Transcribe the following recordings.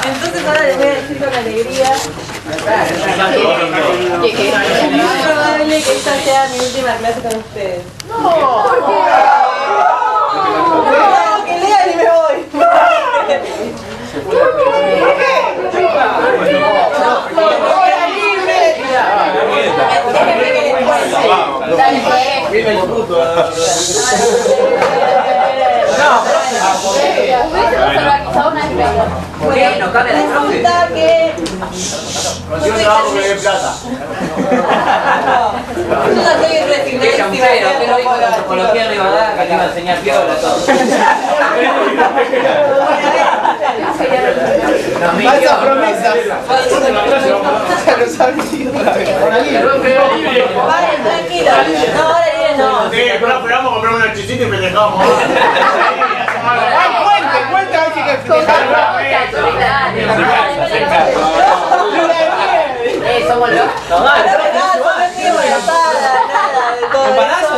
Entonces ahora les voy a decir con alegría que es probable que esta sea mi última clase con ustedes. No, ¿por qué? No, que lean y me voy. Bueno, resulta que yo no soy resignadísima. Que no dijo la antropología no iba a dar, que le iba a enseñar piola todo. Falsas promesas. Vale, tranquilo. No, ahora libre no. Sí, pero vamos a comprar una chisita y festejamos. Cuenta, hay que Somos locos. No, no estoy embarazada, nada de todo eso.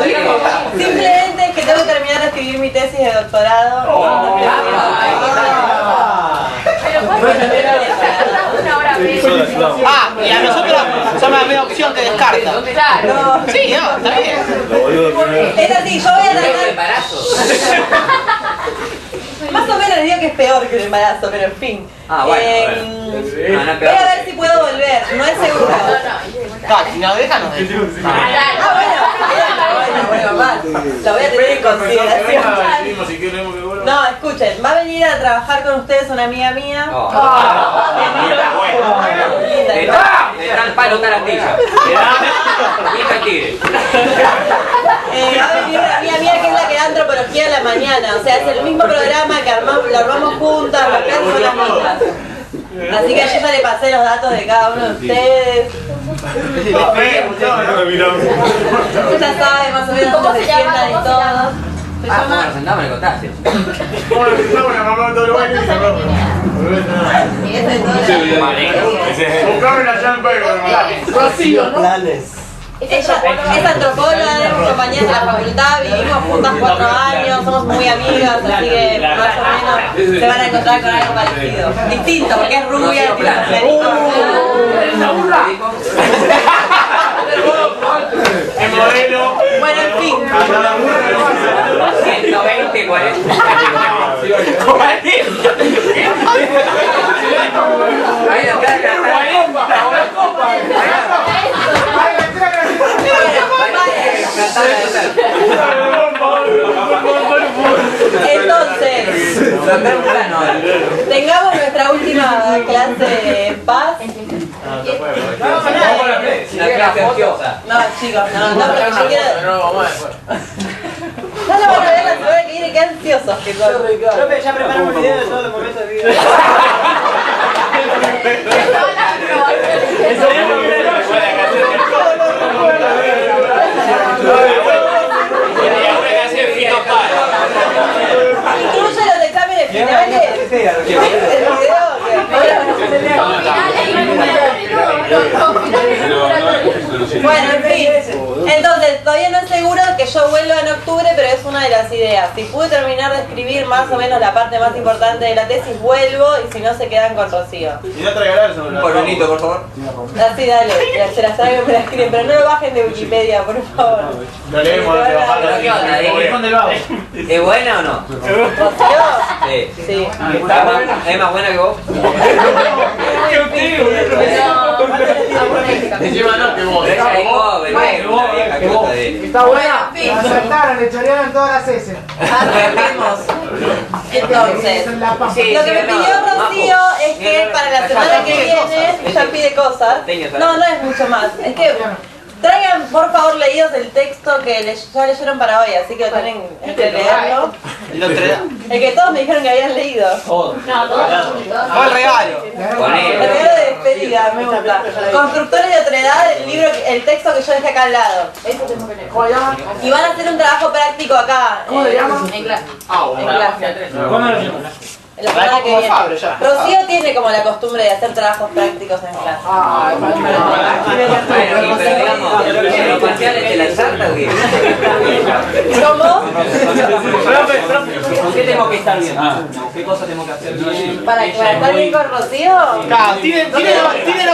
Simplemente es que tengo que terminar de escribir mi tesis de doctorado. y a nosotros somos la misma opción que descarta. No. Sí, no, está bien. Es así, yo voy a tratar. Más o menos les digo que es peor que el embarazo, pero en fin. Voy a ver si puedo volver, no es seguro. No, si nos dejan, nos dejan. Bueno, más. Lo voy a tener en consideración. No, escuchen, va a venir a trabajar con ustedes una amiga mía. Le dan palo tal astilla. Hija tigre. Va a venir una amiga mía que es la que da antropología en la mañana. O sea, es el mismo programa que lo armamos juntas, las clases son las mismas. Así que yo ya le pasé los datos de cada uno de ustedes. Ya sabe más o menos cómo se sientan y todo. Se llama... Bueno, sentamos y le contaste. Ella es antropóloga, es compañera de la facultad, vivimos juntas 4 años, somos muy amigas, así que más o menos se van a encontrar con algo parecido. Distinto, porque es rubia y tiene un pelito. El modelo. Bueno, en fin. 120, 40. Entonces, tengamos nuestra última clase en paz. Una clase ansiosa. No, chicos, no, porque yo quiero... Ya lo van a ver la semana que viene, qué ansiosos que son. Profe, ya preparamos el video de todo el momento del video. Incluye los exámenes finales. ¿Viste el video? Bueno, en fin. Entonces, todavía no es seguro que yo vuelva en octubre, pero es una de las ideas. Si pude terminar de escribir más o menos la parte más importante de la tesis, vuelvo, y si no, se quedan con Rocío. Y no traigan eso. Un polvonito, por favor. Así, dale, se las traigo y me las escriben, pero no lo bajen de Wikipedia, por favor. Lo leemos antes de bajarlo. ¿Qué onda? ¿Es buena o no? ¿Rocío? Sí. Sí. ¿Es más buena que vos? Encima no, que vos. Ella es joven, una vieja cosa de... Está buena. La saltaron, le chorearon todas las S. Arreglemos. Entonces, Sí, lo que me pidió Rocío es que para la semana que viene, ella pide cosas. No, no es mucho más. Es que traigan por favor leídos el texto que ya leyeron para hoy, así que lo tienen que leerlo. El que todos me dijeron que habían leído. Fue el regalo. El regalo de despedida, me gusta. Constructores de otredad, el libro, el texto que yo dejé acá al lado. Y van a hacer un trabajo práctico acá. ¿Cómo le llaman? En clase. ¿Cuándo lo llaman? La semana que viene. Fabio ya. Rocío tiene como la costumbre de hacer trabajos prácticos en clase. Bueno, pero digamos, los parciales te la salta o qué? ¿Cómo? ¿Qué tengo que estar bien? ¿Qué cosas tengo que hacer bien? ¿Para estar bien con Rocío? Claro, tiene los Yo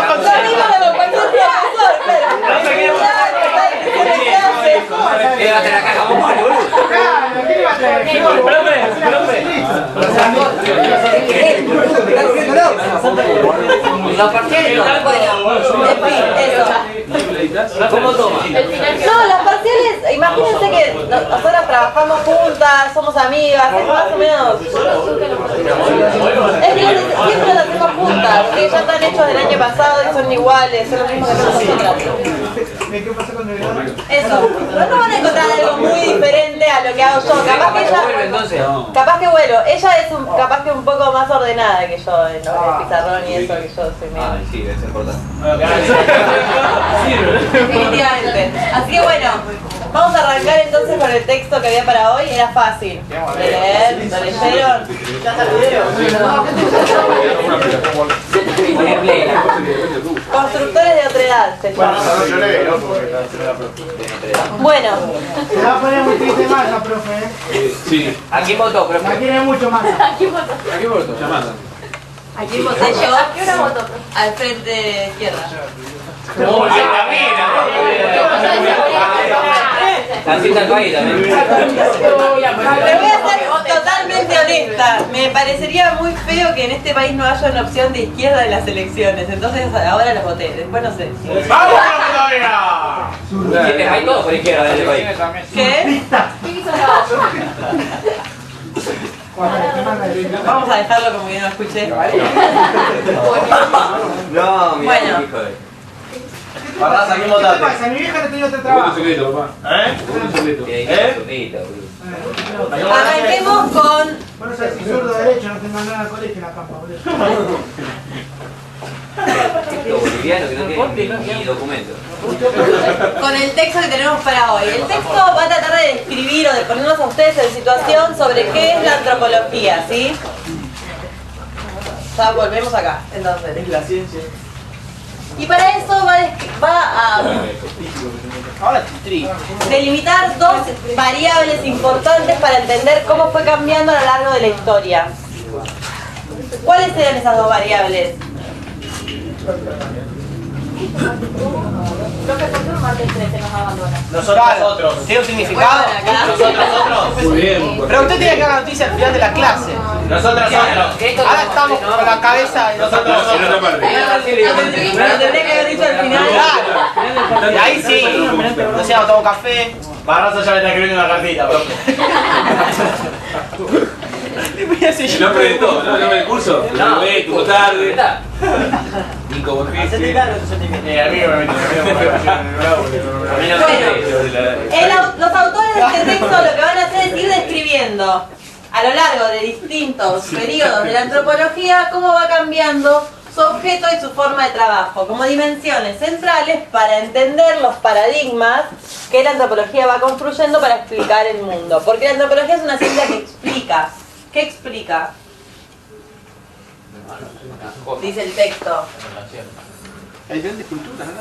consejos. digo lo cualquier profesor, claro. Llévate la caja, vamos, boludo. Claro, ¿qué le va a traer? Los parciales no. Bueno, en fin, eso. ¿Cómo toma? No, las parciales, imagínense que nosotras trabajamos juntas, somos amigas, es más o menos. Es que siempre las hacemos juntas, porque ya están hechos del año pasado y son iguales, son lo mismo que hacemos nosotras. ¿Qué pasa con el grado? Eso, no van a encontrar algo muy diferente a lo que hago yo. Capaz que ella, Entonces, capaz que vuelo, ella es capaz que un poco más ordenada que yo en lo del pizarrón y eso, que yo soy medio. ay, sí, es importante. Definitivamente. Así que bueno, vamos a arrancar entonces con el texto que había para hoy. Era fácil de leer, ¿lo leyeron? ¿Ya está el video? Poner play. Constructores de otra edad se llama. Yo leo, Bueno, Se va a poner muy triste Massa, profe. Sí. ¿A quién votó, La profe? quiere mucho Massa. ¿A quién votó? Llamada. ¿a quién voté yo? ¿A qué hora votó? Al frente izquierda. Así está el país también. Pero voy a ser totalmente honesta. Me parecería muy feo que en este país no haya una opción de izquierda en las elecciones. Entonces ahora los voté. Después no sé. ¡Vamos, todavía! Hay todos por izquierda de este país. ¿Qué? Vamos a dejarlo como que no lo escuché. No, mira, Bueno. hijo de... Barraza, ¿quién ¿Qué votaste? pasa? Mi vieja no tenía otro trabajo. ¿Eh? Tiene que ser solito, boludo. Arranquemos con Bueno, sabes si zurdo derecho, no tengo nada al colegio en la campa, boludo. Los bolivianos que no tienen ni documento. con el texto que tenemos para hoy. El texto va a tratar de describir o de ponernos a ustedes en situación sobre qué es la antropología, ¿sí? Ya volvemos acá, entonces. Es la ciencia. Y para eso va a Ahora estoy triste. delimitar dos variables importantes para entender cómo fue cambiando a lo largo de la historia. ¿Cuáles eran esas dos variables? Nosotros. ¿Tiene un significado? Nosotros. Muy bien. Pero usted tiene que dar la noticia al final de la clase. Nosotros. Ahora estamos con la cabeza de nosotros. Pero tendría que haber dicho al final. Claro. Y ahí sí. No sé, tomo café. Barraza ya le está escribiendo una cartita, profe. El nombre de todo, ¿no? El nombre del curso. No, Estuvo tarde. Nico Borges. A mí me metió. Los autores de este texto lo que van a hacer es ir describiendo a lo largo de distintos periodos de la antropología cómo va cambiando su objeto y su forma de trabajo, como dimensiones centrales para entender los paradigmas que la antropología va construyendo para explicar el mundo. Porque la antropología es una ciencia que explica. ¿Qué explica? Dice el texto. Hay diferentes culturas, ¿no?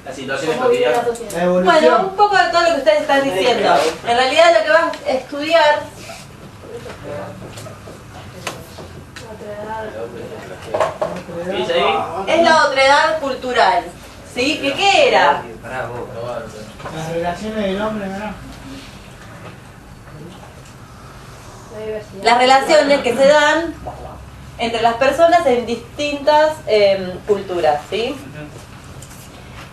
Las situaciones cotidianas. La evolución. Bueno, un poco de todo lo que ustedes están diciendo. En realidad lo que van a estudiar ¿Dice ahí? es la otredad cultural. ¿Sí? ¿Que qué era? Las relaciones del hombre, ¿verdad? Las relaciones que se dan entre las personas en distintas culturas, ¿sí?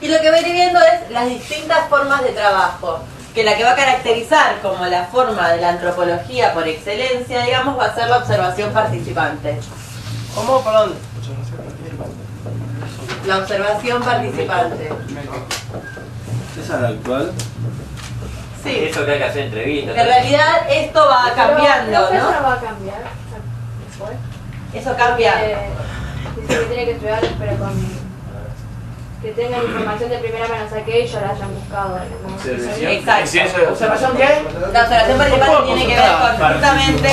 Y lo que va a ir viendo es las distintas formas de trabajo, que la que va a caracterizar como la forma de la antropología por excelencia, digamos, va a ser la observación participante. ¿Cómo? Perdón. La observación participante. ¿Esa es la actual? Sí. Eso que hay que hacer entrevistas. En realidad esto va cambiando, Eso ¿no? no va a cambiar después. Eso cambia. Dice que tiene que estudiar, pero con que tengan información de primera mano, o sea, que ellos la hayan buscado. ¿No? Exacto. ¿Observación qué? La observación participante tiene que ver con justamente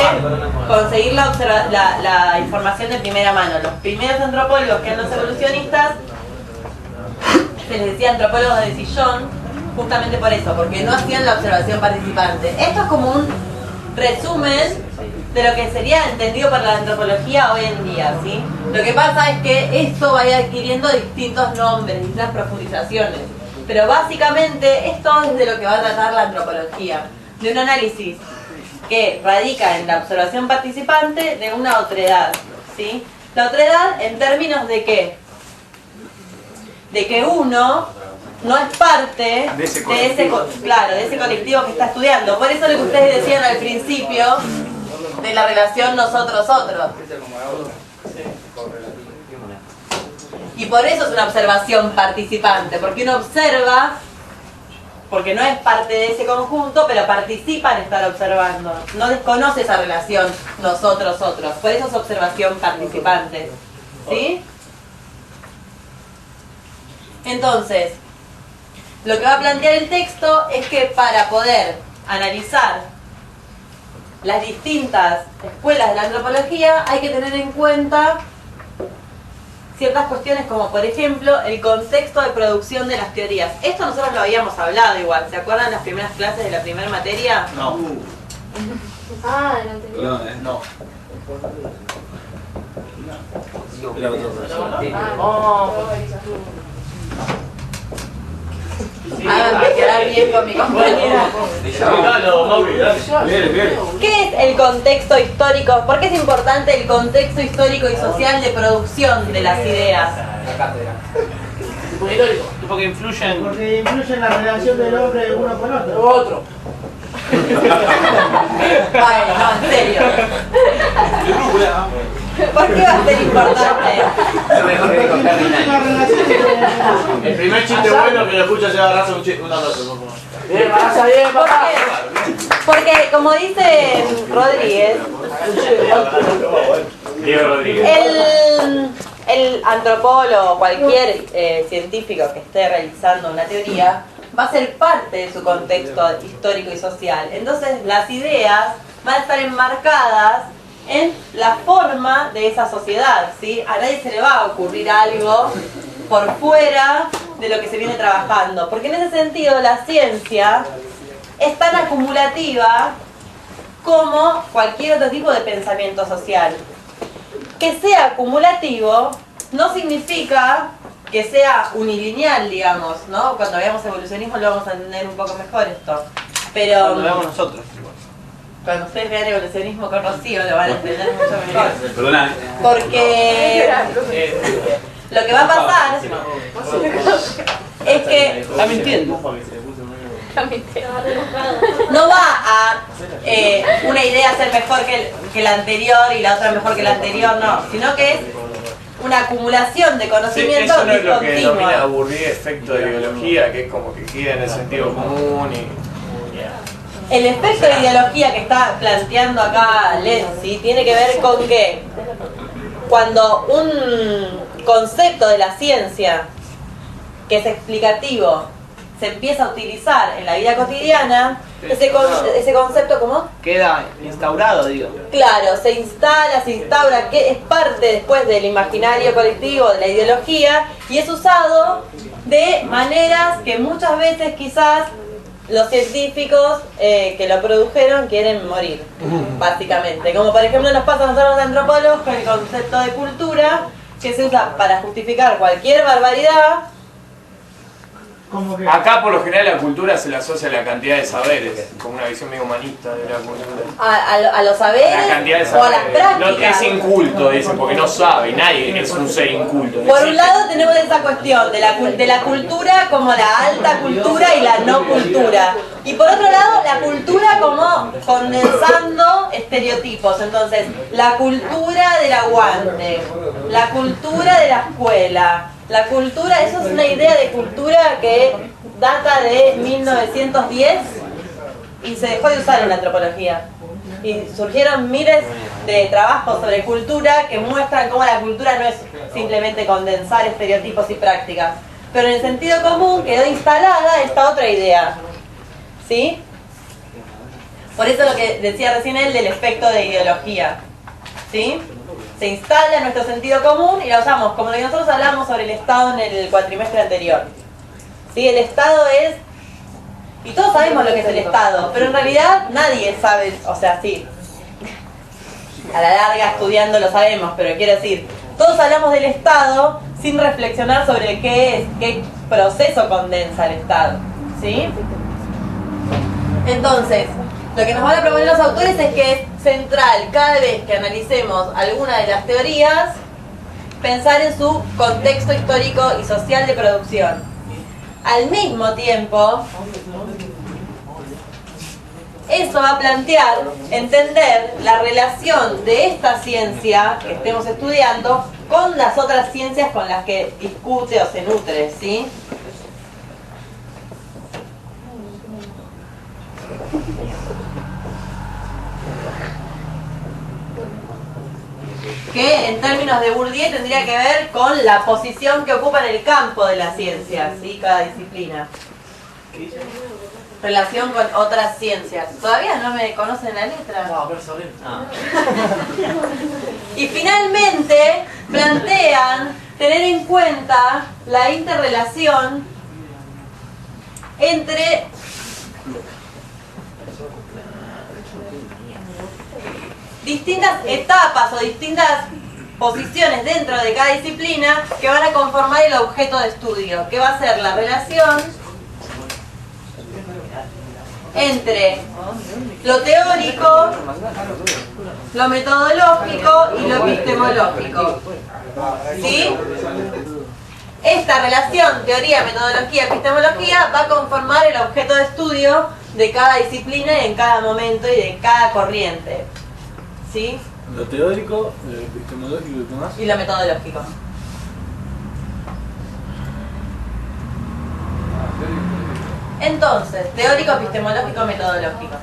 conseguir la información de primera mano. Los primeros antropólogos que eran los evolucionistas se les decía antropólogos de sillón, justamente por eso, porque no hacían la observación participante. Esto es como un resumen de lo que sería entendido por la antropología hoy en día, ¿sí? Lo que pasa es que esto va adquiriendo distintos nombres, distintas profundizaciones, pero básicamente esto es de lo que va a tratar la antropología, de un análisis que radica en la observación participante de una otredad, ¿sí? La otredad en términos de ¿qué? De que uno no es parte de ese colectivo que está estudiando. Por eso lo que ustedes decían al principio de la relación nosotros-otros. Y por eso es una observación participante, porque uno observa, porque no es parte de ese conjunto, pero participa en estar observando. No desconoce esa relación nosotros-otros. Por eso es observación participante. ¿Sí? Entonces, lo que va a plantear el texto es que para poder analizar las distintas escuelas de la antropología hay que tener en cuenta ciertas cuestiones como por ejemplo el contexto de producción de las teorías. Esto nosotros lo habíamos hablado igual, ¿se acuerdan las primeras clases de la primera materia? No. Ah, del anterior. Perdón, No. Era otro profesor. Háganme quedar bien con mi compañera. Dalo, Mauri, dale. Bien, bien. ¿Qué es el contexto histórico? ¿Por qué es importante el contexto histórico y social de producción de las ideas? Porque influyen Porque influye en la relación del hombre uno con otro. otro. Bueno, no, en serio. ¿Por qué va a ser importante? Una relación El primer chiste bueno que lo escucha se va a agarrar un abrazo, por favor. Bien, pasa bien, ¿Por papá. qué? Porque, como dice Rodríguez, Diego Rodríguez. el antropólogo, cualquier científico que esté realizando una teoría, va a ser parte de su contexto histórico y social. Entonces, las ideas van a estar enmarcadas en la forma de esa sociedad, ¿sí? A nadie se le va a ocurrir algo por fuera de lo que se viene trabajando, porque en ese sentido la ciencia es tan acumulativa como cualquier otro tipo de pensamiento social. Que sea acumulativo no significa que sea unilineal, digamos, ¿no? Cuando veamos evolucionismo lo vamos a entender un poco mejor esto. Pero Cuando veamos nosotros. cuando ustedes vean evolucionismo con Rocío lo van a entender mucho mejor. Perdona. Porque lo que va a pasar es que Está mintiendo. no va a una idea ser mejor que la anterior y la otra mejor que la anterior, no, sino que es una acumulación de conocimiento Eso no es lo que denomina discontinua. aburrir efecto de ideología, que es como que queda en el sentido común y... El efecto de ideología que está planteando acá Lenzi tiene que ver con que cuando un concepto de la ciencia que es explicativo se empieza a utilizar en la vida cotidiana, ese concepto ¿cómo? Queda instaurado, digo. Claro, se instaura, que es parte después del imaginario colectivo, de la ideología, y es usado de maneras que muchas veces quizás los científicos que lo produjeron quieren morir, básicamente. Como por ejemplo nos pasa a nosotros los antropólogos con el concepto de cultura, que se usa para justificar cualquier barbaridad. como que Acá por lo general la cultura se le asocia a la cantidad de saberes, como una visión medio humanista de la cultura. A los saberes La cantidad de o a las saberes. prácticas. No, es inculto, dicen, porque no sabe, nadie es un ser inculto. no Por un existe. lado tenemos esa cuestión de la cultura como la alta cultura y la no cultura. Y por otro lado, la cultura como condensando estereotipos. Entonces, la cultura del aguante, la cultura de la escuela, la cultura, eso es una idea de cultura que data de 1910 y se dejó de usar en la antropología. Y surgieron miles de trabajos sobre cultura que muestran cómo la cultura no es simplemente condensar estereotipos y prácticas. pero en el sentido común quedó instalada esta otra idea. ¿Sí? Por eso lo que decía recién él del efecto de ideología. ¿Sí? Se instala en nuestro sentido común y la usamos, como lo que nosotros hablamos sobre el Estado en el cuatrimestre anterior. ¿Sí? El Estado es... Y todos sabemos lo que es el Estado, pero en realidad nadie sabe, o sea, sí, a la larga estudiando lo sabemos, pero quiero decir, todos hablamos del Estado sin reflexionar sobre qué es, qué proceso condensa el Estado, ¿sí? Entonces, lo que nos van a proponer los autores es que es central, cada vez que analicemos alguna de las teorías, pensar en su contexto histórico y social de producción. Al mismo tiempo, eso va a plantear, entender la relación de esta ciencia que estemos estudiando con las otras ciencias con las que discute o se nutre, ¿sí? Que en términos de Bourdieu tendría que ver con la posición que ocupa en el campo de la ciencia, ¿sí? Cada disciplina. Relación con otras ciencias. ¿Todavía no me conocen la letra? No, pero sobre. Y finalmente plantean tener en cuenta la interrelación entre distintas etapas o distintas posiciones dentro de cada disciplina que van a conformar el objeto de estudio, que va a ser la relación entre lo teórico, lo metodológico y lo epistemológico. ¿Sí? Esta relación, teoría, metodología, epistemología, va a conformar el objeto de estudio de cada disciplina en cada momento y de cada corriente. ¿Sí? Lo teórico, lo epistemológico y qué más. Y lo metodológico. Entonces, teórico, epistemológico, metodológico.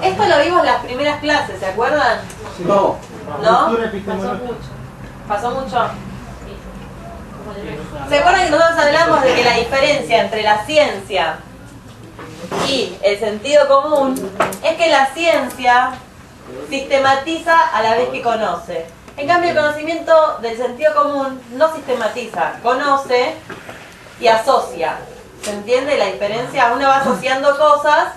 Esto lo vimos en las primeras clases, ¿se acuerdan? No. ¿No? ¿Pasó mucho? ¿Se acuerdan que nosotros hablamos de que la diferencia entre la ciencia y el sentido común es que la ciencia sistematiza a la vez que conoce? En cambio, el conocimiento del sentido común no sistematiza, conoce y asocia. ¿Se entiende la diferencia? Uno va asociando cosas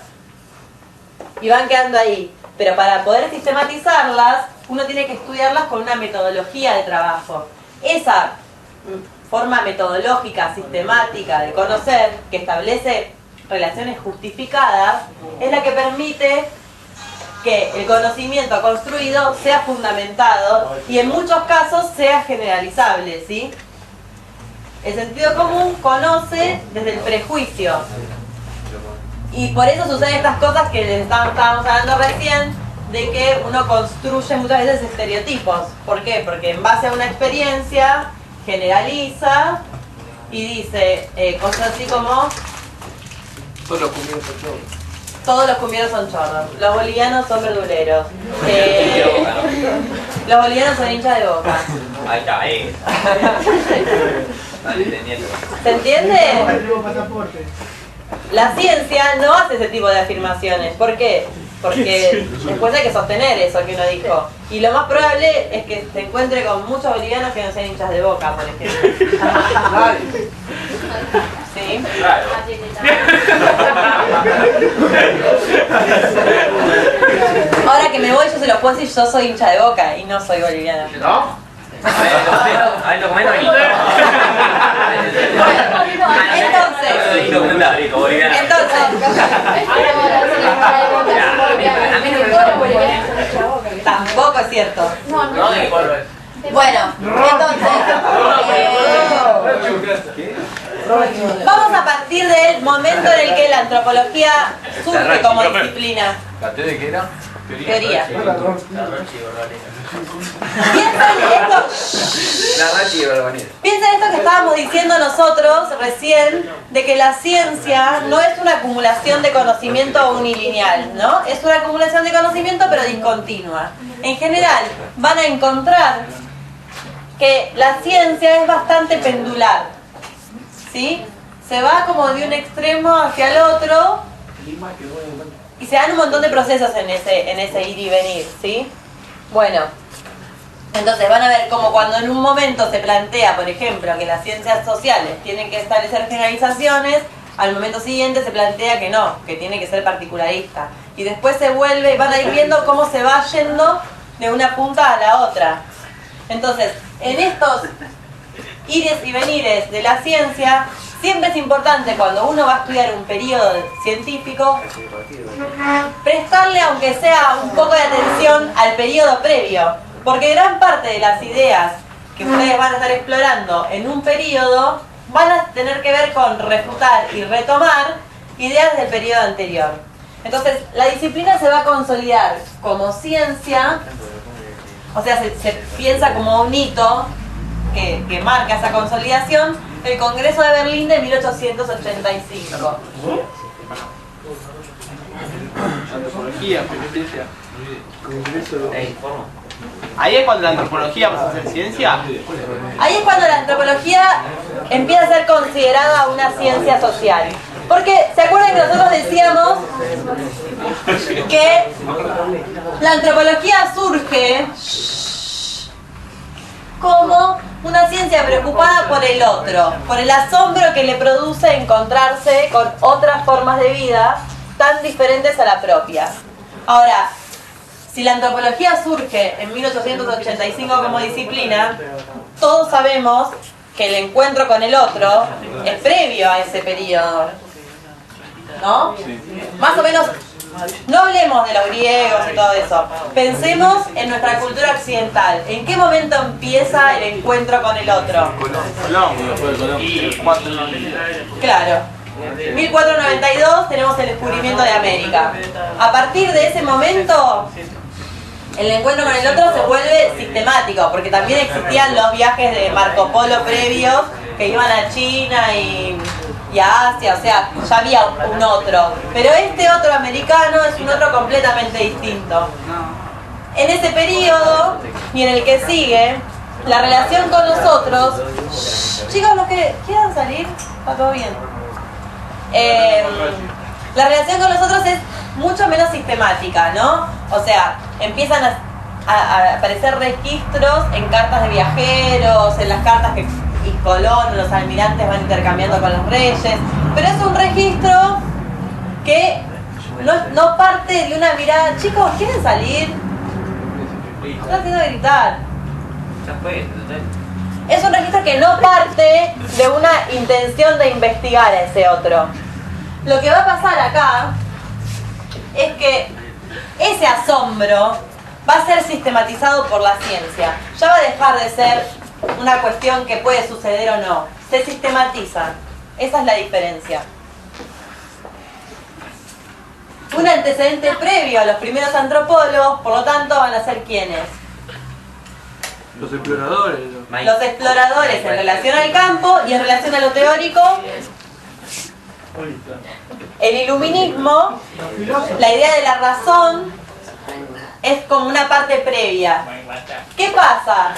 y van quedando ahí. Pero para poder sistematizarlas, uno tiene que estudiarlas con una metodología de trabajo. Esa forma metodológica, sistemática de conocer, que establece relaciones justificadas, es la que permite que el conocimiento construido sea fundamentado y en muchos casos sea generalizable, ¿sí? El sentido común conoce desde el prejuicio. Y por eso suceden estas cosas que les estábamos hablando recién, de que uno construye muchas veces estereotipos. ¿Por qué? Porque en base a una experiencia generaliza y dice cosas así como: todos los cumbieros son chorros, los bolivianos son verduleros, los bolivianos son hinchas de Boca. Ahí está, ahí. ¿Se entiende? La ciencia no hace ese tipo de afirmaciones. ¿Por qué? Porque después hay que sostener eso que uno dijo. Y lo más probable es que se encuentre con muchos bolivianos que no sean hinchas de Boca, por ejemplo. ¿Sí? Ahora que me voy, yo se los puedo decir, yo soy hincha de Boca y no soy boliviana. ¿No? A ver, documento aquí. Tampoco es cierto. No. Bueno, entonces vamos a partir del momento en el que la antropología surge como disciplina. ¿La T de qué era? Teoría. Piensen esto que estábamos diciendo nosotros recién, de que la ciencia no es una acumulación de conocimiento unilineal, ¿no? Es una acumulación de conocimiento pero discontinua. En general van a encontrar que la ciencia es bastante pendular. ¿sí? Se va como de un extremo hacia el otro y se dan un montón de procesos en ese ir y venir, ¿sí? Bueno, entonces van a ver como cuando en un momento se plantea, por ejemplo, que las ciencias sociales tienen que establecer generalizaciones, al momento siguiente se plantea que no, que tiene que ser particularista. Y después se vuelve y van a ir viendo cómo se va yendo de una punta a la otra. Entonces, en estos ires y venires de la ciencia, siempre es importante cuando uno va a estudiar un periodo científico, prestarle aunque sea un poco de atención al periodo previo, porque gran parte de las ideas que ustedes van a estar explorando en un periodo van a tener que ver con refutar y retomar ideas del periodo anterior. Entonces, la disciplina se va a consolidar como ciencia, o sea, se piensa como un hito que marca esa consolidación, el Congreso de Berlín de 1885. Antropología, ciencia. Ahí es cuando la antropología pasa a ser ciencia. Ahí es cuando la antropología empieza a ser considerada una ciencia social. Porque, ¿se acuerdan que nosotros decíamos que la antropología surge como una ciencia preocupada por el otro, por el asombro que le produce encontrarse con otras formas de vida tan diferentes a la propia? Ahora, si la antropología surge en 1885 como disciplina, todos sabemos que el encuentro con el otro es previo a ese periodo, ¿no? Más o menos, no hablemos de los griegos y todo eso, pensemos en nuestra cultura occidental. ¿En qué momento empieza el encuentro con el otro? Claro. 1492 tenemos el descubrimiento de América. A partir de ese momento, el encuentro con el otro se vuelve sistemático, porque también existían los viajes de Marco Polo previos que iban a China y a Asia, o sea, ya había un otro. Pero este otro americano es un otro completamente distinto. En ese periodo y en el que sigue, la relación con los otros... Chicos, los que quieran salir, está todo bien. La relación con los otros es mucho menos sistemática, ¿no? O sea, empiezan a aparecer registros en cartas de viajeros, en las cartas que Colón, los almirantes van intercambiando con los reyes, pero es un registro que no parte de una mirada. Chicos, ¿quieren salir? Están haciendo gritar. Es un registro que no parte de una intención de investigar a ese otro. Lo que va a pasar acá es que ese asombro va a ser sistematizado por la ciencia. Ya va a dejar de ser una cuestión que puede suceder o no. Se sistematiza. Esa es la diferencia. Un antecedente previo a los primeros antropólogos, por lo tanto, van a ser ¿quiénes? Los exploradores. Los exploradores en relación al campo y en relación a lo teórico. El iluminismo, la idea de la razón, es como una parte previa. ¿Qué pasa?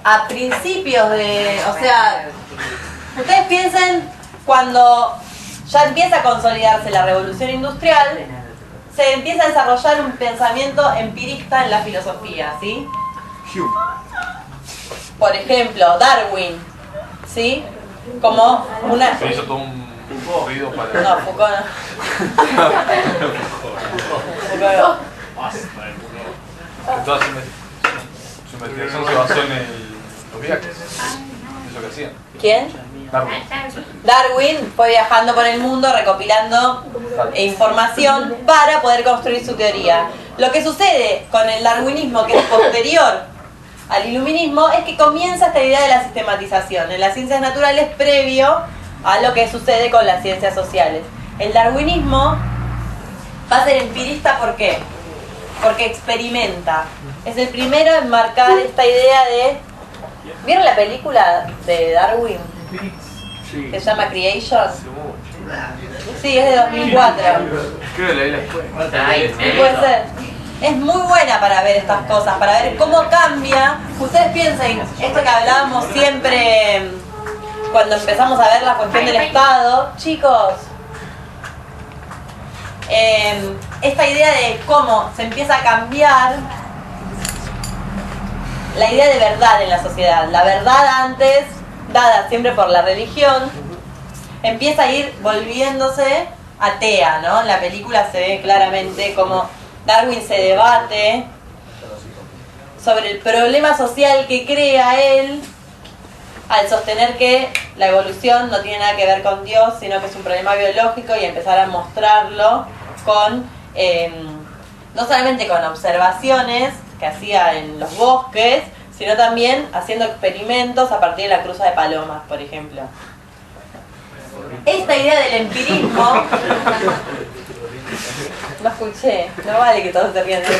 A principios de... O sea, ustedes piensen cuando ya empieza a consolidarse la revolución industrial, se empieza a desarrollar un pensamiento empirista en la filosofía, ¿sí? Por ejemplo, Darwin, ¿sí? Como una... Se hizo todo un ruido para... No, Foucault no. Toda su investigación se basó en los viajes. Eso que hacían. ¿Quién? Darwin. Darwin fue viajando por el mundo recopilando información para poder construir su teoría. Lo que sucede con el darwinismo, que es posterior al iluminismo, es que comienza esta idea de la sistematización en las ciencias naturales previo a lo que sucede con las ciencias sociales. El darwinismo va a ser empirista, ¿por qué? Porque experimenta. Es el primero en marcar esta idea de... ¿Vieron la película de Darwin? Sí. Se llama Creation. Sí, es de 2004. Creo que leí la escuela. Puede ser. Es muy buena para ver estas cosas, para ver cómo cambia. Ustedes piensen, esto que hablábamos siempre cuando empezamos a ver la cuestión del Estado, chicos, esta idea de cómo se empieza a cambiar la idea de verdad en la sociedad. La verdad antes, dada siempre por la religión, empieza a ir volviéndose atea, ¿no? En la película se ve claramente cómo Darwin se debate sobre el problema social que crea él al sostener que la evolución no tiene nada que ver con Dios, sino que es un problema biológico, y empezar a mostrarlo con, no solamente con observaciones que hacía en los bosques, sino también haciendo experimentos a partir de la cruza de palomas, por ejemplo. Esta idea del empirismo... No escuché, no vale que todos se rían de mí.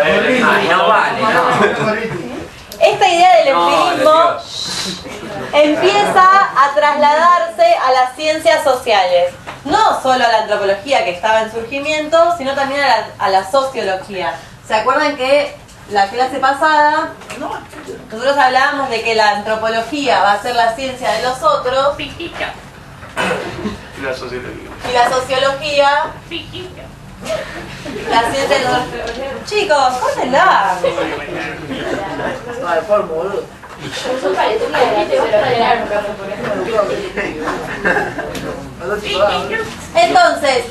Ay, no vale, no. Esta idea del empirismo empieza a trasladarse a las ciencias sociales. No solo a la antropología, que estaba en surgimiento, sino también a la sociología. ¿Se acuerdan que la clase pasada nosotros hablábamos de que la antropología va a ser la ciencia de los otros Y la sociología. y la sociología la ciencia de los otros? Chicos, córtenla. Ay, polvo, boludo. Son parecía de Entonces,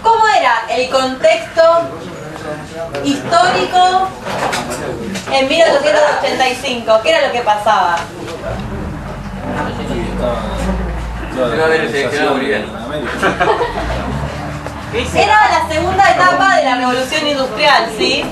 ¿cómo era el contexto histórico en 1885? ¿Qué era lo que pasaba? No haber seleccionado boliviano. Era la segunda etapa de la revolución industrial, ¿sí?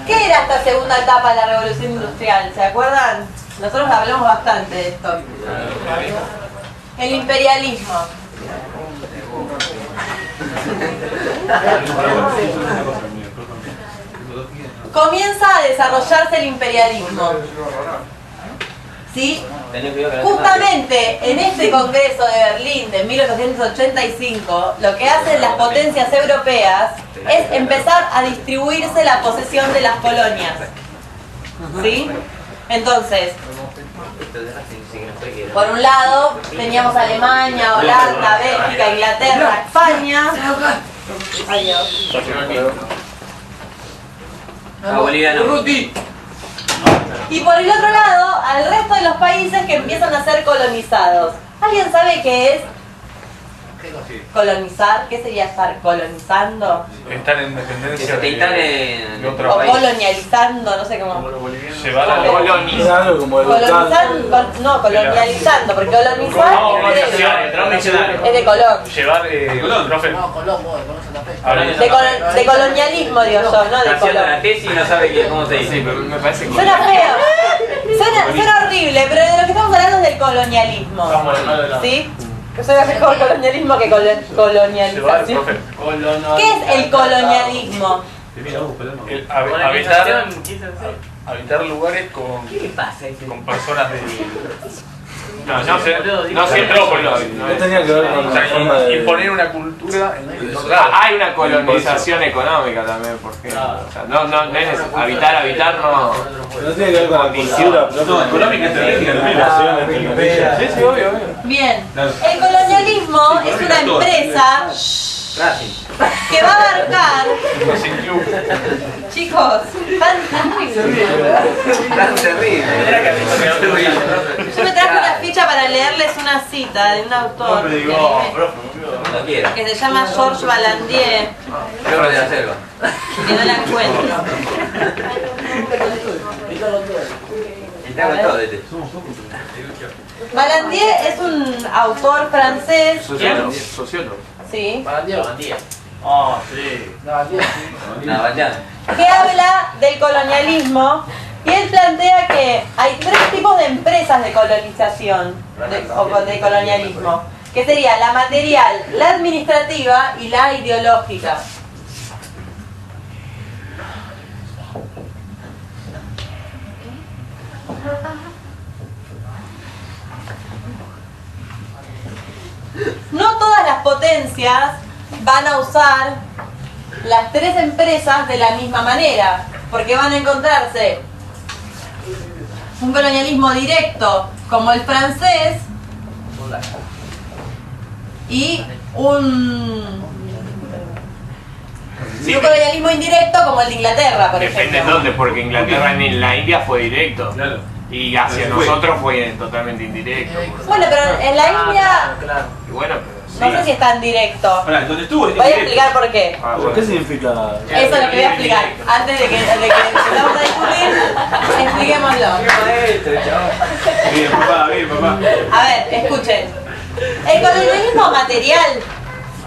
¿Qué era esta segunda etapa de la revolución industrial? ¿Se acuerdan? Nosotros hablamos bastante de esto. El imperialismo. Comienza a desarrollarse el imperialismo. ¿Sí? Justamente en este Congreso de Berlín de 1885, lo que hacen las potencias europeas es empezar a distribuirse la posesión de las colonias. ¿Sí? Entonces, por un lado teníamos Alemania, Holanda, Bélgica, Inglaterra, España. Adiós. Boliviano. Y por el otro lado, al resto de los países que empiezan a ser colonizados. ¿Alguien sabe qué es colonizar? ¿Qué sería estar colonizando? Estar en dependencia Que están de en otro O país. colonializando, no sé cómo. Llevar a Es algo como Colonizando, no, colonializando, porque colonizar es de Colón. Llevar, profe, No, Colón, vos, Colón Santa Fe. De colonialismo, digo yo, no de Está haciendo la Colón. tesis y no sabe cómo se dice. pero me parece que Suena feo, suena horrible, pero de lo que estamos hablando es del colonialismo. ¿Sí? Que suena mejor colonialismo que llevar, colonialización. profe. ¿Qué es el colonialismo? Habitar lugares con personas de... No siempre No tenía que ver con O sea, la forma de... imponer una cultura en otro lado. Hay una colonización económica también, porque no es habitar no. No tiene que ver con la cultura, pero No, económica Sí, obvio. Bien, el colonialismo es una empresa que va a abarcar, sin club. chicos, Tan terrible. yo me traje una ficha para leerles una cita de un autor No quiero. que se llama Georges Valandier, Perro de la selva. que no la encuentro. Está con todo este. Valandier es un autor francés, Sociólogo. sí, Ah, sí. Una bañada. que habla del colonialismo, y él plantea que hay tres tipos de empresas de colonización o de colonialismo, que sería la material, la administrativa y la ideológica. No todas las potencias van a usar las tres empresas de la misma manera, porque van a encontrarse un colonialismo directo como el francés y un colonialismo indirecto como el de Inglaterra, por ejemplo. Depende de dónde, porque Inglaterra en la India fue directo. Claro. Y hacia nosotros fue totalmente indirecto. Bueno, pero en la India Y bueno, no sé si es tan directo. Ahora, donde estuvo Voy a explicar por qué. bueno. ¿Qué significa? Eso es lo que voy a explicar. Antes de que empezamos a discutir, expliquémoslo. Bien, papá. A ver, escuchen. El colonialismo material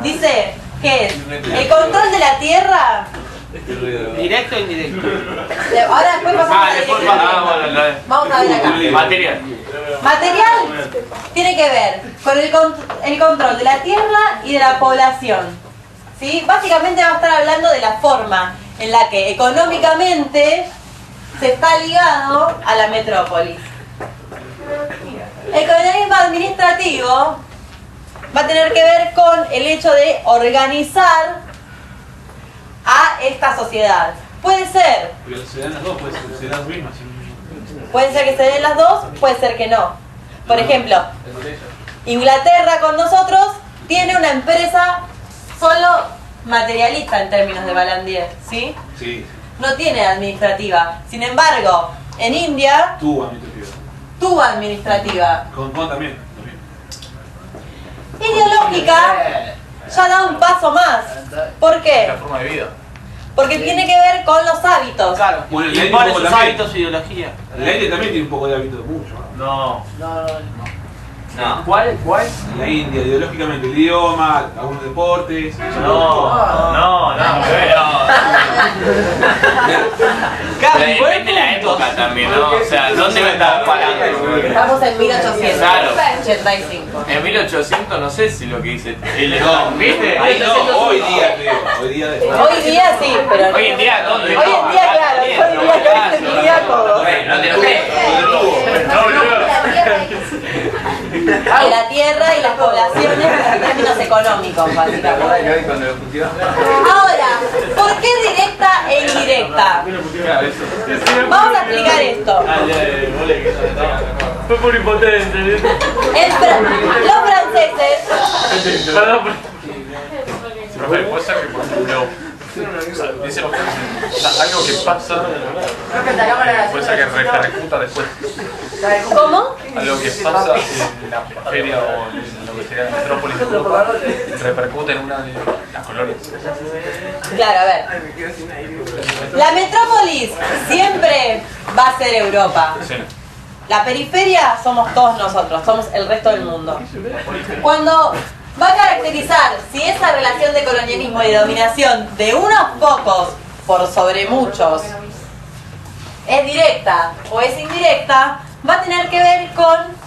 dice que es el control de la tierra. ¿Directo o indirecto? Ahora después pasamos a la Después dirección. bueno, Vamos a ver acá. material. Material tiene que ver con el control de la tierra y de la población. ¿Sí? Básicamente va a estar hablando de la forma en la que económicamente se está ligado a la metrópolis. El colonialismo administrativo va a tener que ver con el hecho de organizar a esta sociedad. Puede ser, Pero se dan las dos, pues se dan las mismas. puede ser que se den las dos, puede ser que no. Por ejemplo, Inglaterra con nosotros tiene una empresa solo materialista en términos de Balandier, ¿sí? Sí, No tiene administrativa. Sin embargo, en India tú a mi tío. tuvo administrativa. Con Juan también. Ideológica ya da un paso más. ¿Por qué? La forma de vida. Porque tiene que ver con los hábitos. Claro. Bueno, el Impone un poco sus también. hábitos e ideología. La India también tiene un poco de hábito, mucho. No. No. ¿Cuál? La India, ideológicamente, el idioma, algunos deportes. No. Pero depende de la época también, ¿no? O sea, ¿dónde me estás parando? Estamos en 1885. Claro. En 1800 no sé si lo que dice. No, ¿Viste? ahí no, hoy día te digo, hoy día de Hoy día sí, pero Hoy en día, ¿dónde? Hoy en día, claro, hoy en día que hoy en día todo. No te lo crees. De la tierra y las poblaciones en términos económicos, básicamente. Ahora, ¿por qué directa e indirecta? Vamos a explicar esto. Fue por impotente. Los franceses, Profe, puede ser que por ejemplo, dice algo que pasa, puede ser que repercuta después. ¿cómo? Algo que pasa en la feria o en lo que sería la metrópolis de Europa repercute en una de las colonias. Claro, a ver. La metrópolis siempre va a ser Europa. Sí. La periferia somos todos nosotros, somos el resto del mundo. Cuando va a caracterizar si esa relación de colonialismo y de dominación de unos pocos por sobre muchos es directa o es indirecta, va a tener que ver con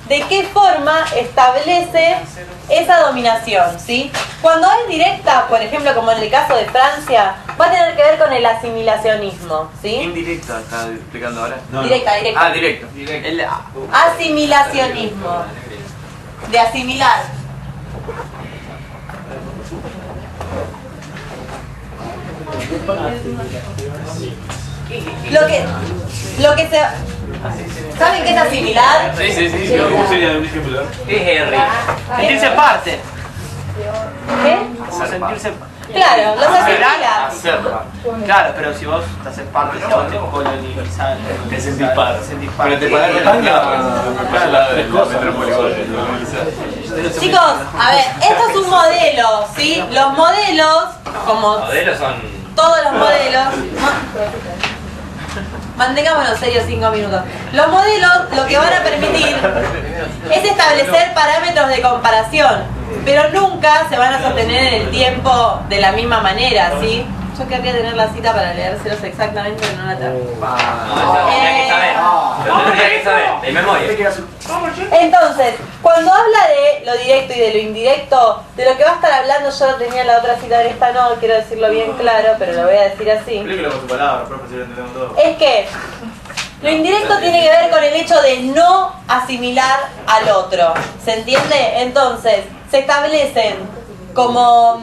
de qué forma establece esa dominación, ¿sí? Cuando es directa, por ejemplo, como en el caso de Francia, va a tener que ver con el asimilacionismo, ¿sí? Indirecta, está explicando ahora. Directa. Ah, directo. El, Asimilacionismo. De asimilar. Lo que se... ¿Saben qué es asimilar? Sí. ¿Cómo sería un ejemplo? ¿qué es Henry? Sentirse parte. ¿Qué? Sentirse Claro, los asimila. Hacerla. Claro, pero si vos te haces parte, si vos te colonizás, Te sentís parte. Pero te Sí. parás de España al lado de la metrópoli. Chicos, a ver, esto es un modelo, ¿sí? Los modelos, como Modelos son. todos los modelos... Mantengámonos serios 5 minutos. Los modelos lo que van a permitir es establecer parámetros de comparación, pero nunca se van a sostener en el tiempo de la misma manera, ¿sí? Yo querría tener la cita para leérselos exactamente, pero no la tengo. Tendría que saber, de memoria. Entonces, cuando habla de lo directo y de lo indirecto, de lo que va a estar hablando, yo lo tenía en la otra cita, en esta no, quiero decirlo bien claro, pero lo voy a decir así. Explíquelo con tu palabra, profe, si lo entendemos todo. Es que lo indirecto tiene que ver con el hecho de no asimilar al otro. ¿Se entiende? Entonces, se establecen como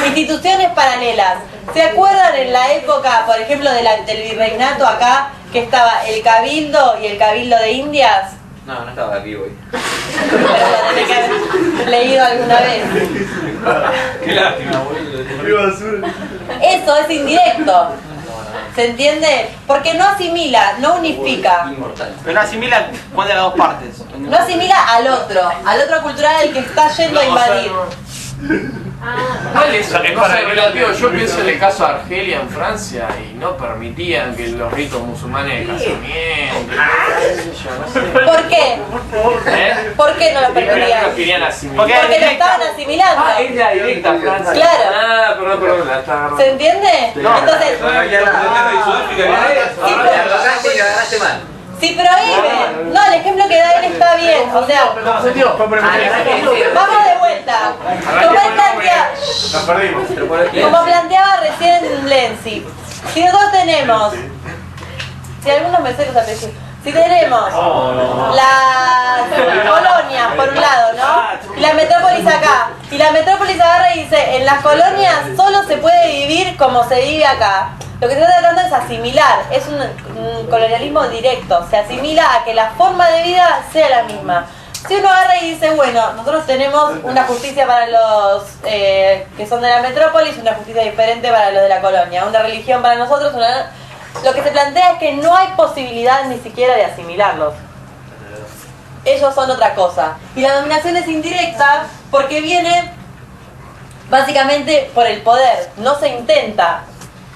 instituciones paralelas. ¿Se acuerdan en la época, por ejemplo, del virreinato acá, que estaba el Cabildo y el Cabildo de Indias? No estaba aquí hoy. Pero lo tenés que haber leído alguna vez. Qué lástima, boludo. Eso es indirecto. ¿Se entiende? Porque no asimila, no unifica. Pero no asimila cuál de las dos partes. No asimila al otro cultural al que está yendo a invadir. ¿Cuál es? Yo pienso en el caso de Argelia en Francia y no permitían que los ritos musulmanes de casamiento. ¿Por qué? ¿Por qué no lo permitían? No querían asimilar. Porque lo estaban asimilando. Es la directa a Francia. Claro. Perdón, la estaba agarrando. ¿Se entiende? Entonces, si prohíben, no, el ejemplo que da él está bien, o sea, vamos de vuelta. Como planteaba recién Lenzi, si nosotros tenemos, si algunos me sé los apellidos, si tenemos las colonias por un lado, ¿no? Y la metrópolis acá, y la metrópolis agarra y dice, en las colonias solo se puede vivir como se vive acá. Lo que se está tratando es asimilar, es un colonialismo directo, se asimila a que la forma de vida sea la misma. Si uno agarra y dice, bueno, nosotros tenemos una justicia para los que son de la metrópolis, una justicia diferente para los de la colonia, una religión para nosotros, lo que se plantea es que no hay posibilidad ni siquiera de asimilarlos. Ellos son otra cosa. Y la dominación es indirecta porque viene básicamente por el poder, no se intenta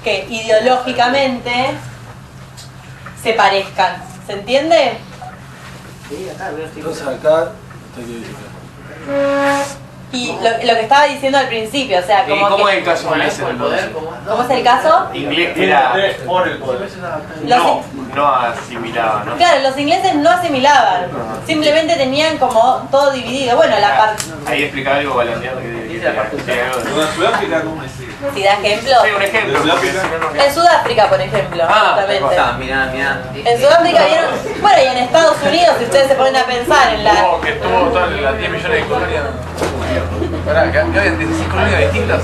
que ideológicamente se parezcan. ¿Se entiende? Entonces acá Y lo que estaba diciendo al principio, o sea, ¿Y como cómo que, es el caso inglés en el poder? ¿cómo es el caso? Inglés era por el poder. no asimilaba, ¿no? Claro, los ingleses no asimilaban, simplemente tenían como todo dividido. Bueno, la parte... Ahí explica algo balanceado que Sudáfrica, ¿cómo es? Si da ejemplo. Sí, un ejemplo. porque si no, no- En Sudáfrica, por ejemplo, justamente. Mirá. En Sudáfrica vieron... Bueno, y en Estados Unidos, si ustedes se ponen a pensar en la... Que tuvo todas las 10 millones de colonias. Pará, que había 16 colonias distintas.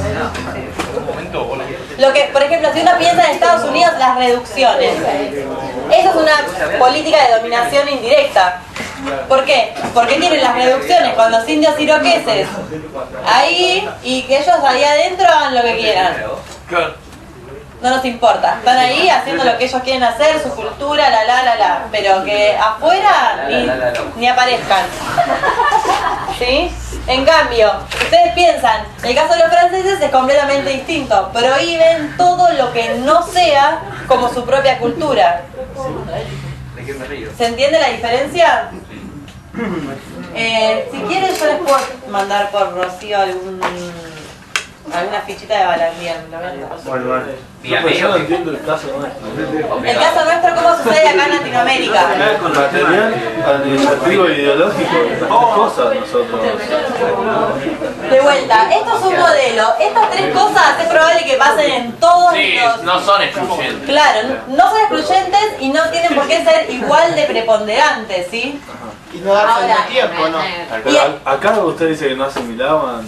Un momento, boludo. Lo que, por ejemplo, si uno piensa en Estados Unidos, las reducciones. Eso es una política de dominación indirecta. ¿Por qué? Porque tienen las reducciones con los indios iroqueses ahí y que ellos ahí adentro hagan lo que quieran. No nos importa. Están ahí haciendo lo que ellos quieren hacer, su cultura, la. Pero que afuera ni aparezcan. ¿Sí? En cambio, ustedes piensan, el caso de los franceses es completamente distinto. Prohíben todo lo que no sea como su propia cultura. ¿De qué me río? ¿Se entiende la diferencia? Si quieren yo les puedo mandar por Rocío alguna fichita de Balandier. Bueno. Mi amigo. Yo no entiendo el caso nuestro. El caso nuestro, ¿cómo sucede acá en Latinoamérica? Con material administrativo e ideológico, estas cosas nosotros. De vuelta, esto es un modelo. Estas tres cosas es probable que pasen en todos Sí, los... no son excluyentes. Claro, no son excluyentes y no tienen por qué ser igual de preponderantes, ¿sí? Y no darse Ahora, el tiempo, ¿no? Pero acá usted dice que no asimilaban.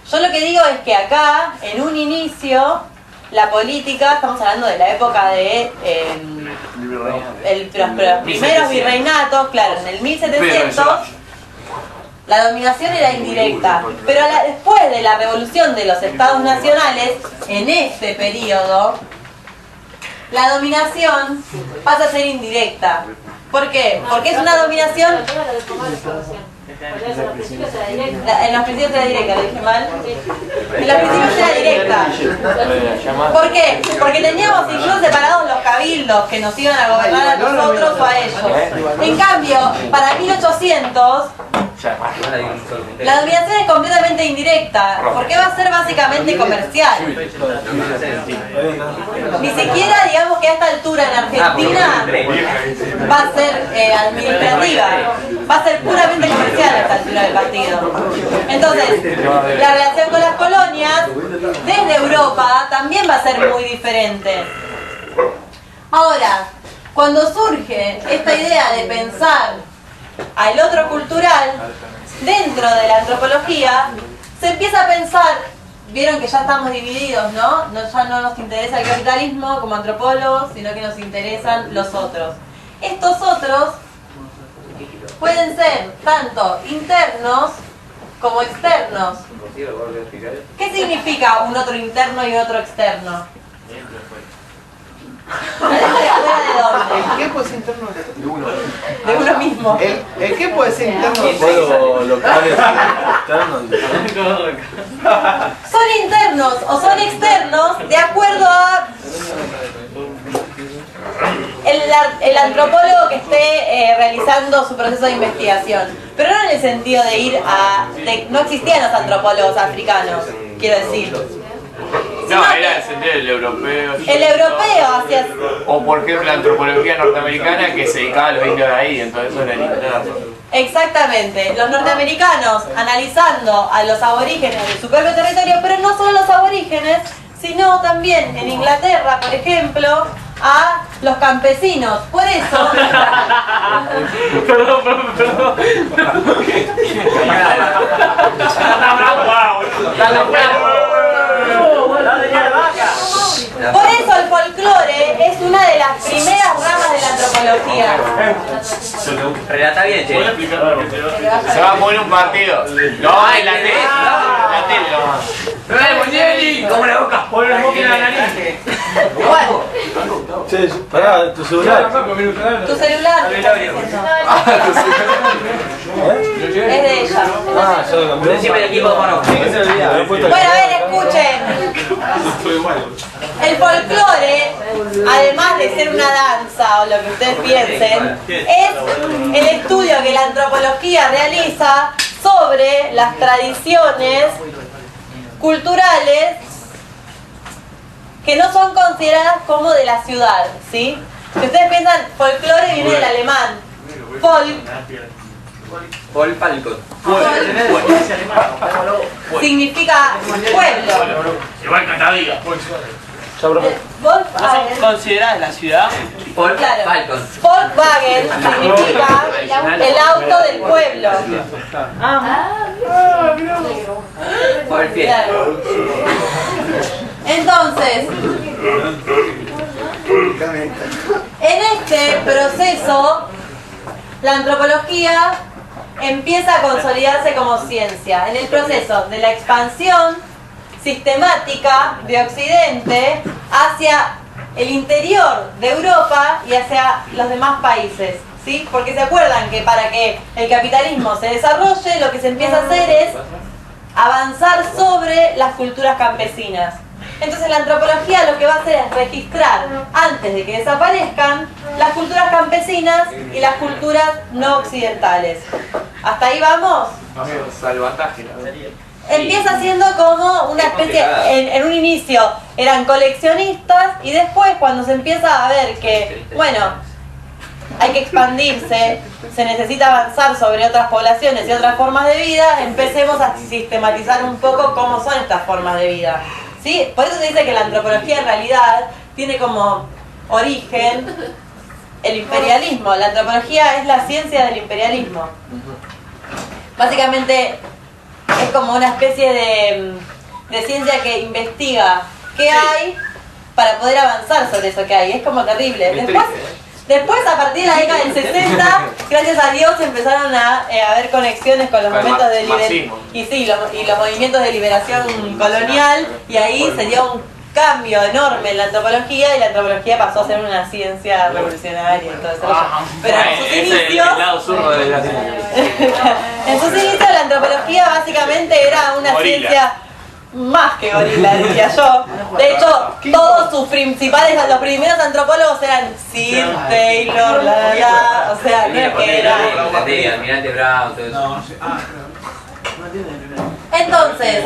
Yo lo que digo es que acá, en un inicio, la política, estamos hablando de la época de los primeros virreinatos, claro, en el 1700, la dominación era indirecta. Pero después de la revolución de los estados nacionales, en este periodo, la dominación pasa a ser indirecta. ¿Por qué? Porque es una dominación... En los principios era directa. En los principios era directa, ¿lo dije mal? En los principios era directa. ¿Por qué? Porque teníamos incluso separados los cabildos que nos iban a gobernar a nosotros o a ellos. En cambio, para 1800, la dominación es completamente indirecta, porque va a ser básicamente comercial. Ni siquiera digamos que a esta altura en Argentina va a ser administrativa, va a ser puramente comercial a esta altura del partido. Entonces, la relación con las colonias desde Europa también va a ser muy diferente. Ahora, cuando surge esta idea de pensar al otro cultural, dentro de la antropología, se empieza a pensar vieron que ya estamos divididos, ¿no? Ya no nos interesa el capitalismo como antropólogos, sino que nos interesan los otros. Estos otros pueden ser tanto internos como externos. ¿Qué significa un otro interno y otro externo? ¿Fuera de dónde? ¿El qué puede ser interno? De uno. De uno mismo. ¿El qué puede ser interno? Puedo locales externos. Son internos o son externos de acuerdo a el antropólogo que esté realizando su proceso de investigación. Pero no en el sentido de ir a... no existían los antropólogos africanos, quiero decir. No, era el sentido del europeo. El europeo hacia... O por ejemplo la antropología norteamericana que se dedicaba a los indios de ahí, entonces eso era el interno. Exactamente, los norteamericanos analizando a los aborígenes de su propio territorio, pero no solo los aborígenes, sino también en Inglaterra, por ejemplo, a los campesinos. Por eso... Perdón. Por eso el folclore es una de las primeras ramas de la antropología. Relata bien, che. Se va a poner un partido. No, en la tele. La tele nomás. Muñeli! ¿Cómo la boca? Pon el boca en la nariz. Bueno, Che, pará, tu celular. tu celular. ¿qué estás diciendo? Es de ella. Ah, ya lo cambié. Siempre el equipo mono. Bueno, a ver, escuchen. El folclore, además de ser una danza o lo que ustedes piensen, es el estudio que la antropología realiza sobre las tradiciones culturales que no son consideradas como de la ciudad, ¿sí? Si ustedes piensan, folclore viene del alemán. Paul Falcon. Significa pueblo. Igual Cataviga. Volkswagen, ¿Considerás la ciudad? Paul claro. Falcon. Volkswagen significa el auto del pueblo. Paul Fiesta. Claro. Entonces, en este proceso, la antropología empieza a consolidarse como ciencia, en el proceso de la expansión sistemática de Occidente hacia el interior de Europa y hacia los demás países, ¿sí? Porque se acuerdan que para que el capitalismo se desarrolle, lo que se empieza a hacer es avanzar sobre las culturas campesinas. Entonces la antropología lo que va a hacer es registrar, antes de que desaparezcan, las culturas campesinas y las culturas no occidentales. ¿Hasta ahí vamos? Salvataje. Empieza siendo como una especie, en un inicio eran coleccionistas y después cuando se empieza a ver que, bueno, hay que expandirse, se necesita avanzar sobre otras poblaciones y otras formas de vida, empecemos a sistematizar un poco cómo son estas formas de vida. ¿Sí? Por eso se dice que la antropología en realidad tiene como origen el imperialismo. La antropología es la ciencia del imperialismo. Básicamente es como una especie de ciencia que investiga qué hay para poder avanzar sobre eso que hay. Es como terrible. Después, a partir de la década del 60, gracias a Dios empezaron a haber conexiones con los momentos de liberación y los movimientos de liberación colonial, y ahí se dio un cambio enorme en la antropología y la antropología pasó a ser una ciencia revolucionaria. Entonces, pero en sus inicios, en sus inicios la antropología básicamente era una ciencia más que gorila, diría yo. De hecho, todos sus principales, los primeros antropólogos eran Sir Taylor, o sea, no es que era. Almirante Brown, todo eso. Entonces,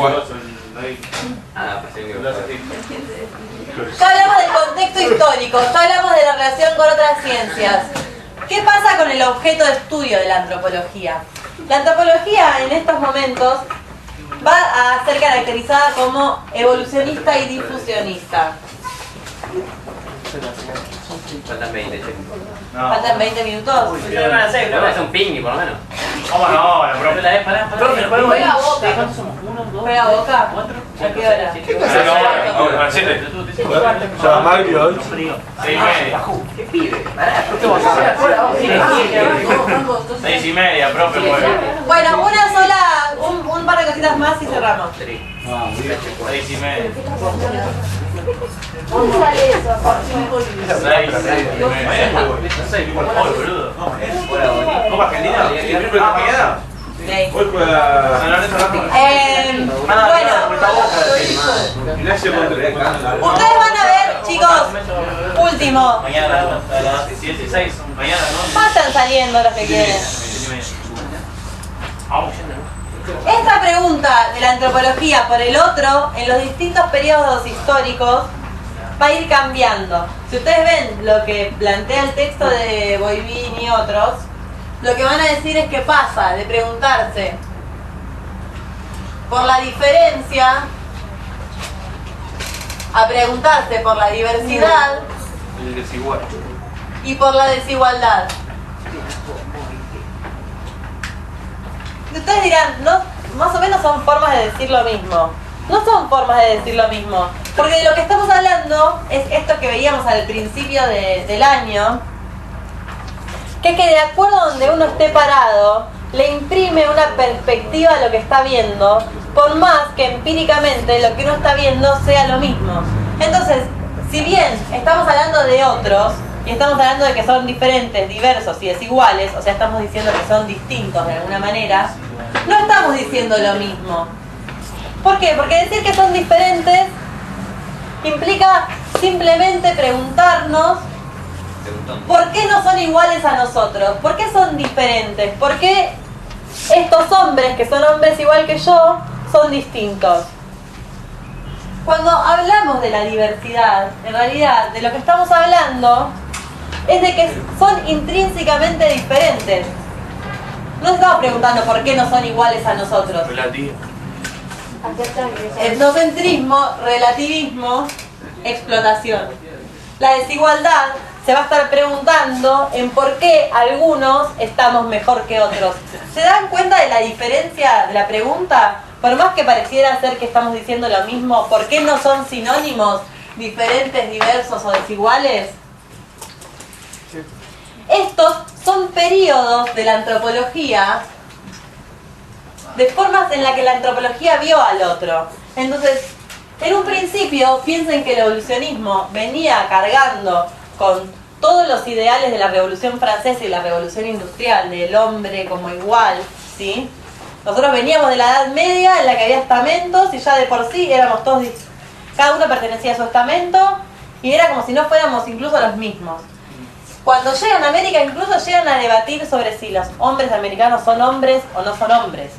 ya hablamos del contexto histórico, ya hablamos de la relación con otras ciencias. ¿Qué pasa con el objeto de estudio de la antropología? La antropología en estos momentos va a ser caracterizada como evolucionista y difusionista. Faltan 20, che. ¿Faltan 20 minutos? No, es un ping, por lo menos. ¿Cómo no? La profe. Juega Boca. ¿Cuántos somos? ¿1, 2, Juega Boca. 4? ¿A qué hora? ¿Qué pasa? A las 7. Ya, Mario hoy. 6:30. ¿Qué pide? Seis y media, profe, pues. Bueno, un par de cositas más y cerramos. 6 y media. ¿Dónde sale eso? 6 y media. Hoy, boludo. ¿Copa Argentina? ¿Mañana? Sí. Hoy juega. Bueno, Ignacio Montes. ustedes van a ver, chicos, último, Mañana, a las 7 y 6. Mañana, ¿no? vayan saliendo los que quieren. 7 y media. Vamos, yendo. Esta pregunta de la antropología por el otro, en los distintos periodos históricos, va a ir cambiando. Si ustedes ven lo que plantea el texto de Boivin y otros, lo que van a decir es que pasa de preguntarse por la diferencia a preguntarse por la diversidad El desigual. y por la desigualdad. Y ustedes dirán, no, más o menos son formas de decir lo mismo. No son formas de decir lo mismo, porque de lo que estamos hablando es esto que veíamos al principio del año, que es que de acuerdo a donde uno esté parado, le imprime una perspectiva a lo que está viendo, por más que empíricamente lo que uno está viendo sea lo mismo. Entonces, si bien estamos hablando de otros, y estamos hablando de que son diferentes, diversos y desiguales, o sea, estamos diciendo que son distintos de alguna manera, no estamos diciendo lo mismo. ¿Por qué? Porque decir que son diferentes implica simplemente preguntarnos ¿por qué no son iguales a nosotros? ¿Por qué son diferentes? ¿Por qué estos hombres, que son hombres igual que yo, son distintos? Cuando hablamos de la diversidad, en realidad de lo que estamos hablando es de que son intrínsecamente diferentes. No estamos preguntando por qué no son iguales a nosotros. Relativo. Etnocentrismo, relativismo, explotación. La desigualdad se va a estar preguntando en por qué algunos estamos mejor que otros. ¿Se dan cuenta de la diferencia de la pregunta? Por más que pareciera ser que estamos diciendo lo mismo, ¿por qué no son sinónimos diferentes, diversos o desiguales? Estos son periodos de la antropología, de formas en las que la antropología vio al otro. Entonces, en un principio, piensen que el evolucionismo venía cargando con todos los ideales de la Revolución Francesa y la Revolución Industrial, del hombre como igual, ¿sí? Nosotros veníamos de la Edad Media, en la que había estamentos, y ya de por sí éramos todos, cada uno pertenecía a su estamento, y era como si no fuéramos incluso los mismos. Cuando llegan a América, incluso llegan a debatir sobre si los hombres americanos son hombres o no son hombres.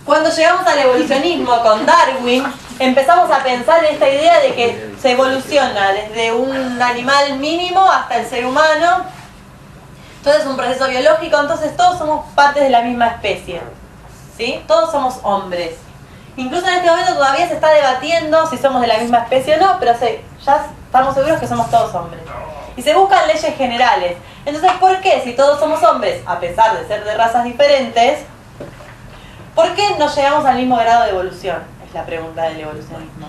Cuando llegamos al evolucionismo con Darwin, empezamos a pensar en esta idea de que se evoluciona desde un animal mínimo hasta el ser humano. Entonces es un proceso biológico, entonces todos somos partes de la misma especie, ¿sí? Todos somos hombres. Incluso en este momento todavía se está debatiendo si somos de la misma especie o no, pero ya estamos seguros que somos todos hombres. Y se buscan leyes generales. Entonces, ¿por qué si todos somos hombres, a pesar de ser de razas diferentes, por qué no llegamos al mismo grado de evolución? Es la pregunta del evolucionismo.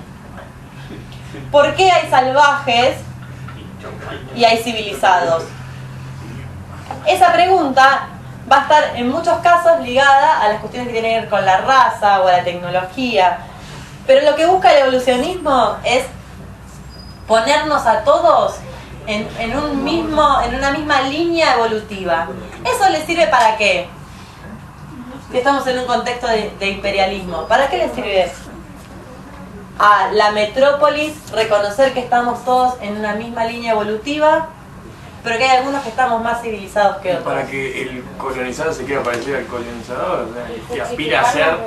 ¿Por qué hay salvajes y hay civilizados? Esa pregunta va a estar en muchos casos ligada a las cuestiones que tienen que ver con la raza o a la tecnología. Pero lo que busca el evolucionismo es ponernos a todos en una misma línea evolutiva. ¿Eso le sirve para qué? Si estamos en un contexto de imperialismo, ¿para qué le sirve a la metrópolis reconocer que estamos todos en una misma línea evolutiva, pero que hay algunos que estamos más civilizados que otros? Para que el colonizado se quiera parecer al colonizador, o sea, que aspira a ser.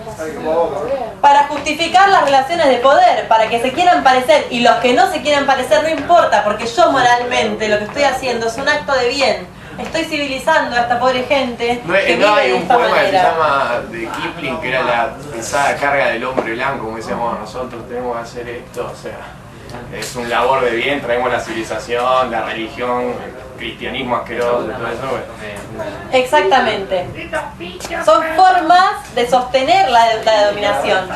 Para justificar las relaciones de poder, para que se quieran parecer, y los que no se quieran parecer no importa, porque yo moralmente lo que estoy haciendo es un acto de bien. Estoy civilizando a esta pobre gente No, que no vive hay de un esta poema que se manera. llama de Kipling, que era la pesada carga del hombre blanco, como decíamos nosotros tenemos que hacer esto, o sea, es un labor de bien, traemos la civilización, la religión, cristianismo asqueroso y todo eso, bueno. Exactamente. Son formas de sostener la dominación.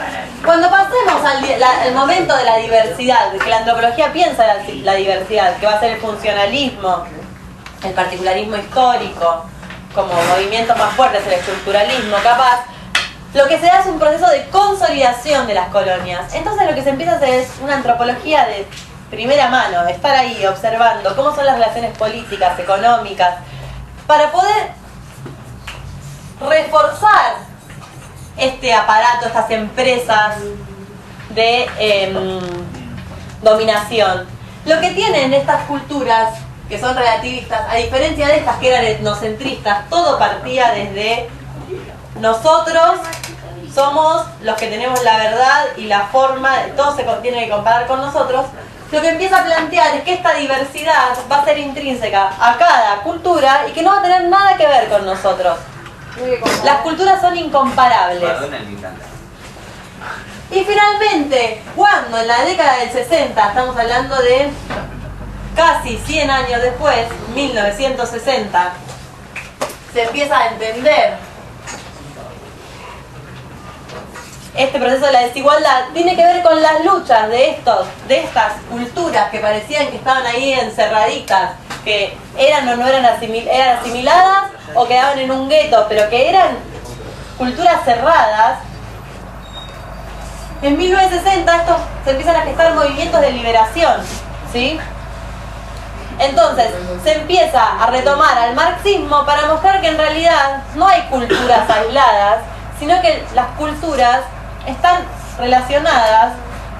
Cuando pasemos al momento de la diversidad, de que la antropología piensa la diversidad, que va a ser el funcionalismo, el particularismo histórico, como movimientos más fuertes, el estructuralismo, capaz, lo que se da es un proceso de consolidación de las colonias. Entonces lo que se empieza a hacer es una antropología de primera mano, de estar ahí observando cómo son las relaciones políticas, económicas, para poder reforzar este aparato, estas empresas de dominación. Lo que tienen estas culturas, que son relativistas, a diferencia de estas que eran etnocentristas, todo partía desde nosotros somos los que tenemos la verdad y la forma, todo se tiene que comparar con nosotros. Lo que empieza a plantear es que esta diversidad va a ser intrínseca a cada cultura y que no va a tener nada que ver con nosotros. Las culturas son incomparables. Y finalmente, cuando en la década del 60, estamos hablando de casi 100 años después, 1960, se empieza a entender este proceso de la desigualdad, tiene que ver con las luchas de estas culturas que parecían que estaban ahí encerraditas, que eran o no eran asimiladas o quedaban en un gueto, pero que eran culturas cerradas. En 1960 se empiezan a gestar movimientos de liberación, ¿sí? Entonces se empieza a retomar al marxismo para mostrar que en realidad no hay culturas aisladas, sino que las culturas están relacionadas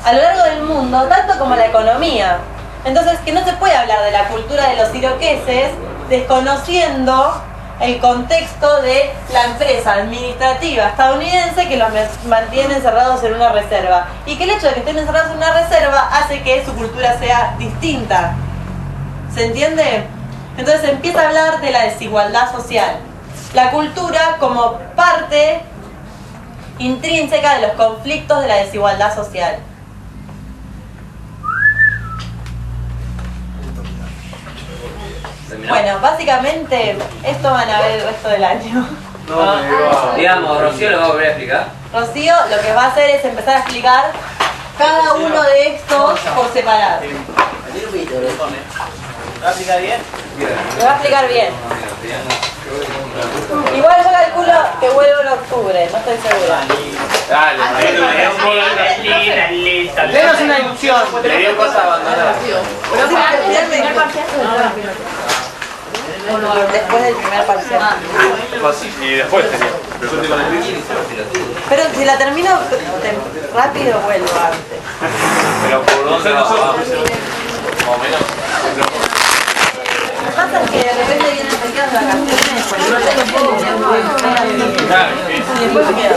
a lo largo del mundo, tanto como la economía. Entonces, que no se puede hablar de la cultura de los iroqueses desconociendo el contexto de la empresa administrativa estadounidense que los mantiene encerrados en una reserva. Y que el hecho de que estén encerrados en una reserva hace que su cultura sea distinta. ¿Se entiende? Entonces se empieza a hablar de la desigualdad social. La cultura como parte intrínseca de los conflictos de la desigualdad social. Bueno, básicamente esto van a ver el resto del año. Digamos, Rocío lo va a volver a explicar. Rocío lo que va a hacer es empezar a explicar cada uno de estos por separado. ¿Va a explicar bien? Lo va a explicar bien. Igual yo calculo que vuelvo en octubre, no estoy segura. Denos una inducción. Le dio cosas abandonadas. Después del primer parcial. Y después tenía. Pero si la termino rápido, vuelvo antes. Pero por dónde va, más o menos. Lo que pasa es que de repente vienen pequeñas vacaciones, pues no tengo tiempo, y después me quedo.